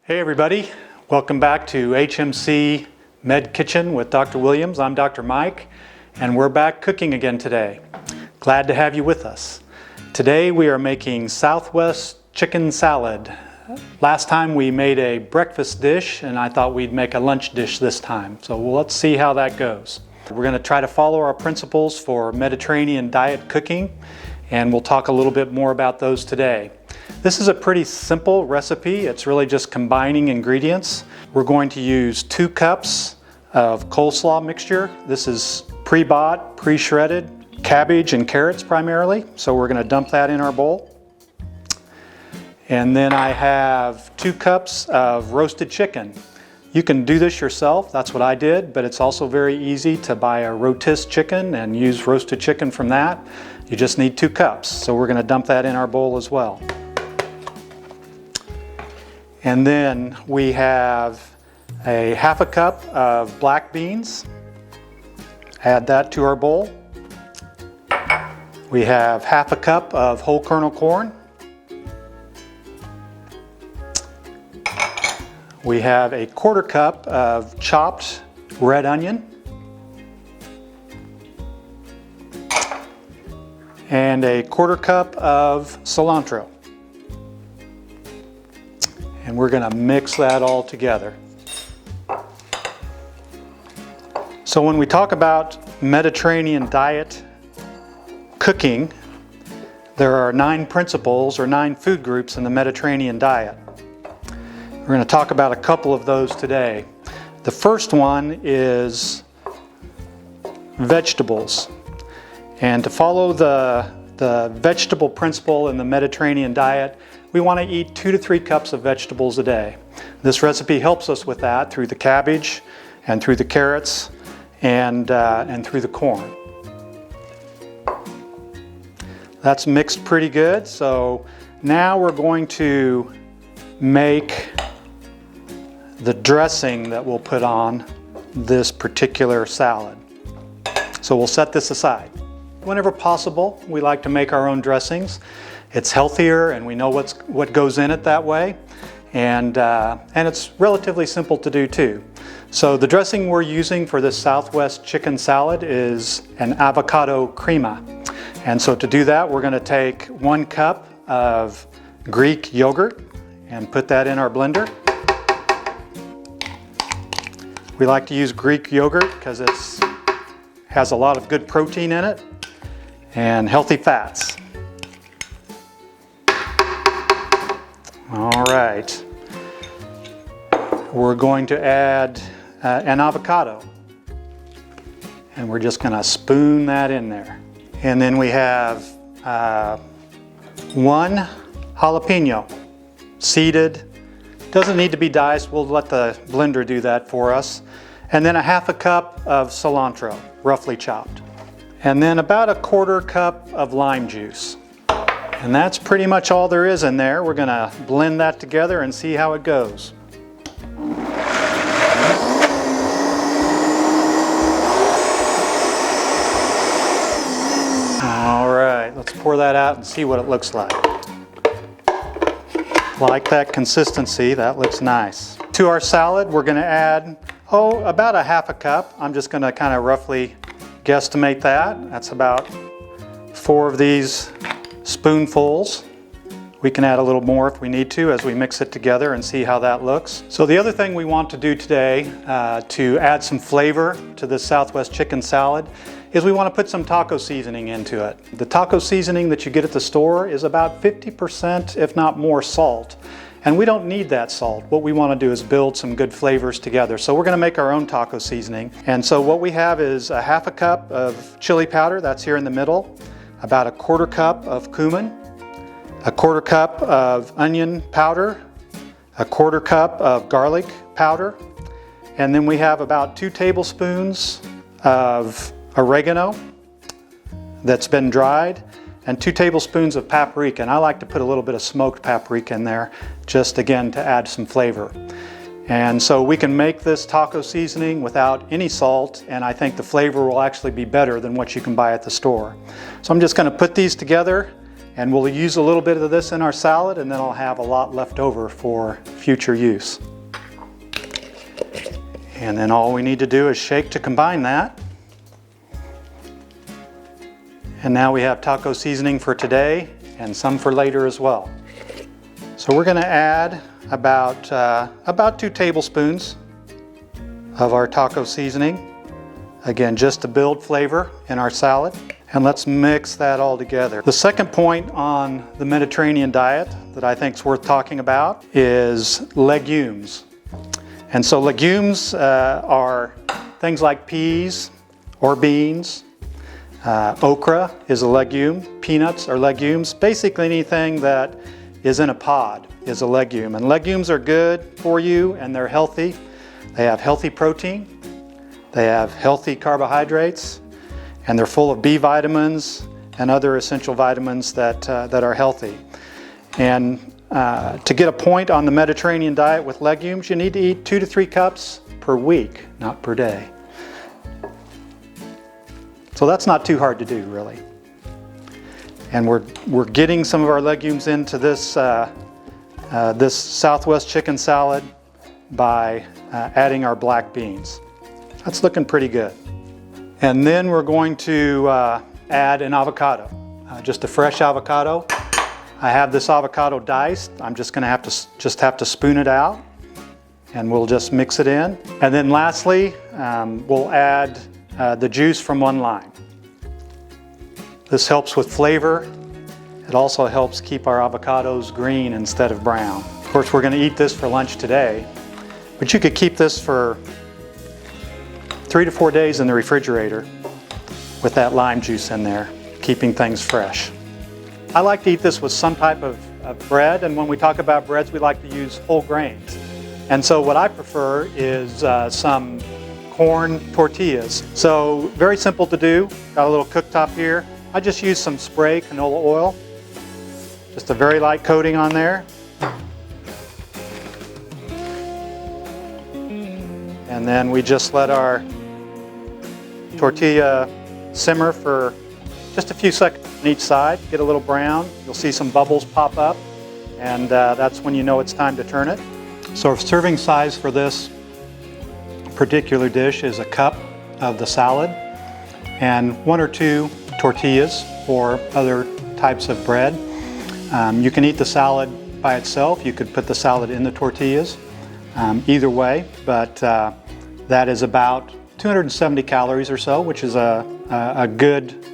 Hey everybody, welcome back to HMC Med Kitchen with Dr. Williams. I'm Dr. Mike, and we're back cooking again today. Glad to have you with us. Today we are making Southwest chicken salad. Last time we made a breakfast dish, and I thought we'd make a lunch dish this time. So let's see how that goes. We're going to try to follow our principles for Mediterranean diet cooking, and we'll talk a little bit more about those today. This is a pretty simple recipe. It's really just combining ingredients. We're going to use 2 cups of coleslaw mixture. This is pre-bought, pre-shredded cabbage and carrots primarily. So we're going to dump that in our bowl. And then I have 2 cups of roasted chicken. You can do this yourself, that's what I did, but it's also very easy to buy a rotisserie chicken and use roasted chicken from that. You just need 2 cups. So we're going to dump that in our bowl as well. And then we have a half a cup of black beans. Add that to our bowl. We have half a cup of whole kernel corn. We have a 1/4 cup of chopped red onion. And a 1/4 cup of cilantro. And we're going to mix that all together. So when we talk about Mediterranean diet cooking, there are 9 principles or 9 food groups in the Mediterranean diet. We're going to talk about a couple of those today. The first one is vegetables. And to follow the vegetable principle in the Mediterranean diet, we want to eat 2 to 3 cups of vegetables a day. This recipe helps us with that through the cabbage and through the carrots and through the corn. That's mixed pretty good. So now we're going to make the dressing that we'll put on this particular salad. So we'll set this aside. Whenever possible, we like to make our own dressings. It's healthier and we know what goes in it that way. And it's relatively simple to do too. So the dressing we're using for this Southwest chicken salad is an avocado crema. And so to do that, we're going to take 1 cup of Greek yogurt and put that in our blender. We like to use Greek yogurt because it has a lot of good protein in it and healthy fats. All right, we're going to add an avocado, and we're just going to spoon that in there. And then we have 1 jalapeno, seeded. Doesn't need to be diced, we'll let the blender do that for us. And then a half a cup of cilantro, roughly chopped. And then about a 1/4 cup of lime juice. And that's pretty much all there is in there. We're going to blend that together and see how it goes. All right, let's pour that out and see what it looks like. Like that consistency, that looks nice. To our salad, we're going to add, about a half a cup. I'm just going to kind of roughly guesstimate that. That's about 4 of these spoonfuls. We can add a little more if we need to as we mix it together and see how that looks. So the other thing we want to do today to add some flavor to this Southwest chicken salad is we want to put some taco seasoning into it. The taco seasoning that you get at the store is about 50%, if not more, salt. And we don't need that salt. What we want to do is build some good flavors together. So we're going to make our own taco seasoning. And so what we have is a half a cup of chili powder, that's here in the middle, about a 1/4 cup of cumin, a 1/4 cup of onion powder, a 1/4 cup of garlic powder, and then we have about 2 tablespoons of oregano that's been dried, and 2 tablespoons of paprika. And I like to put a little bit of smoked paprika in there, just again to add some flavor. And so we can make this taco seasoning without any salt, and I think the flavor will actually be better than what you can buy at the store. So I'm just going to put these together And we'll use a little bit of this in our salad, and then I'll have a lot left over for future use. And then all we need to do is shake to combine that. And now we have taco seasoning for today and some for later as well. So we're going to add about 2 tablespoons of our taco seasoning. Again, just to build flavor in our salad. And let's mix that all together. The second point on the Mediterranean diet that I think is worth talking about is legumes. And so legumes are things like peas or beans. Okra is a legume. Peanuts are legumes. Basically anything that is in a pod is a legume. And legumes are good for you and they're healthy. They have healthy protein. They have healthy carbohydrates. And they're full of B vitamins and other essential vitamins that are healthy. And to get a point on the Mediterranean diet with legumes, you need to eat 2 to 3 cups per week, not per day. So that's not too hard to do, really. And we're getting some of our legumes into this this Southwest chicken salad by adding our black beans. That's looking pretty good. And then we're going to add an avocado, just a fresh avocado. I have this avocado diced. I'm just going to have to spoon it out, and we'll just mix it in. And then lastly, we'll add the juice from 1 lime. This helps with flavor. It also helps keep our avocados green instead of brown. Of course, we're going to eat this for lunch today, but you could keep this for 3 to 4 days in the refrigerator with that lime juice in there, keeping things fresh. I like to eat this with some type of bread, and when we talk about breads, we like to use whole grains. And so what I prefer is some corn tortillas. So very simple to do. Got a little cooktop here. I just use some spray canola oil, just a very light coating on there. And then we just let our tortilla simmer for just a few seconds on each side, get a little brown. You'll see some bubbles pop up, and that's when you know it's time to turn it. So our serving size for this particular dish is a cup of the salad and 1 or 2 tortillas or other types of bread. You can eat the salad by itself. You could put the salad in the tortillas. Either way, but that is about 270 calories or so, which is a good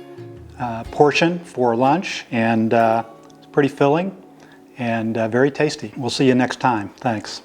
portion for lunch, and it's pretty filling and very tasty. We'll see you next time. Thanks.